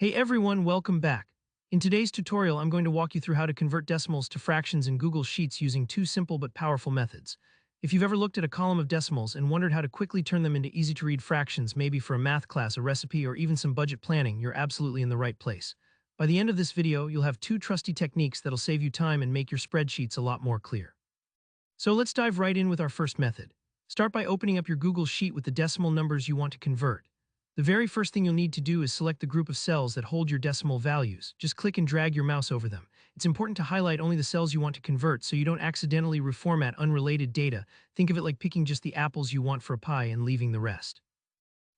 Hey everyone, welcome back. In today's tutorial, I'm going to walk you through how to convert decimals to fractions in Google Sheets using two simple but powerful methods. If you've ever looked at a column of decimals and wondered how to quickly turn them into easy-to-read fractions, maybe for a math class, a recipe, or even some budget planning, you're absolutely in the right place. By the end of this video, you'll have two trusty techniques that'll save you time and make your spreadsheets a lot more clear. So let's dive right in with our first method. Start by opening up your Google Sheet with the decimal numbers you want to convert. The very first thing you'll need to do is select the group of cells that hold your decimal values. Just click and drag your mouse over them. It's important to highlight only the cells you want to convert so you don't accidentally reformat unrelated data. Think of it like picking just the apples you want for a pie and leaving the rest.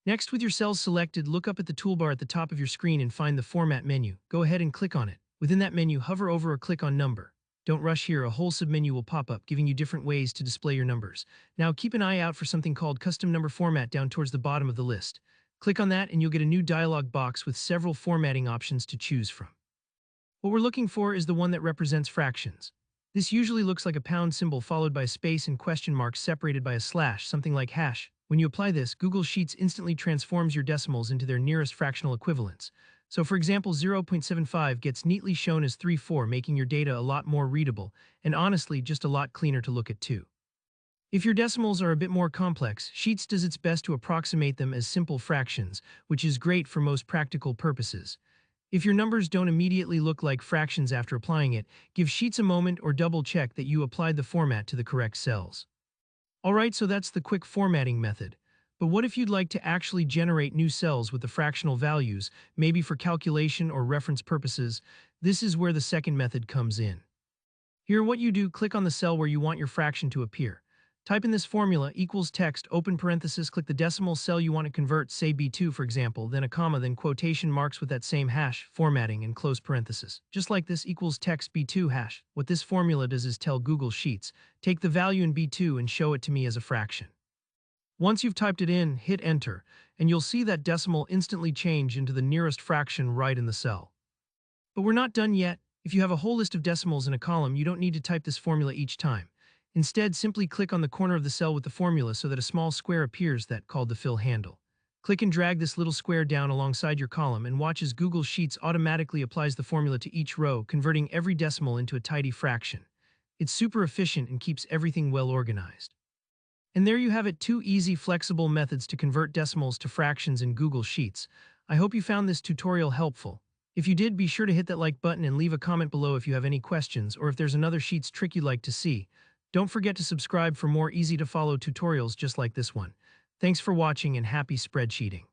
Next, with your cells selected, look up at the toolbar at the top of your screen and find the Format menu. Go ahead and click on it. Within that menu, hover over or click on Number. Don't rush here, a whole submenu will pop up, giving you different ways to display your numbers. Now, keep an eye out for something called Custom Number Format down towards the bottom of the list. Click on that and you'll get a new dialog box with several formatting options to choose from. What we're looking for is the one that represents fractions. This usually looks like a pound symbol followed by a space and question marks separated by a slash, something like hash. When you apply this, Google Sheets instantly transforms your decimals into their nearest fractional equivalents. So for example, 0.75 gets neatly shown as 3/4, making your data a lot more readable, and honestly, just a lot cleaner to look at too. If your decimals are a bit more complex, Sheets does its best to approximate them as simple fractions, which is great for most practical purposes. If your numbers don't immediately look like fractions after applying it, give Sheets a moment or double-check that you applied the format to the correct cells. Alright, so that's the quick formatting method. But what if you'd like to actually generate new cells with the fractional values, maybe for calculation or reference purposes? This is where the second method comes in. Here, what you do, click on the cell where you want your fraction to appear. Type in this formula, equals text, open parenthesis, click the decimal cell you want to convert, say B2 for example, then a comma, then quotation marks with that same hash, formatting, and close parenthesis. Just like this, equals text B2 hash. What this formula does is tell Google Sheets, take the value in B2 and show it to me as a fraction. Once you've typed it in, hit enter, and you'll see that decimal instantly change into the nearest fraction right in the cell. But we're not done yet. If you have a whole list of decimals in a column, you don't need to type this formula each time. Instead, simply click on the corner of the cell with the formula so that a small square appears that's called the fill handle. Click and drag this little square down alongside your column and watch as Google Sheets automatically applies the formula to each row, converting every decimal into a tidy fraction. It's super efficient and keeps everything well organized. And there you have it, two easy, flexible methods to convert decimals to fractions in Google Sheets. I hope you found this tutorial helpful. If you did, be sure to hit that like button and leave a comment below if you have any questions or if there's another Sheets trick you'd like to see. Don't forget to subscribe for more easy-to-follow tutorials just like this one. Thanks for watching and happy spreadsheeting.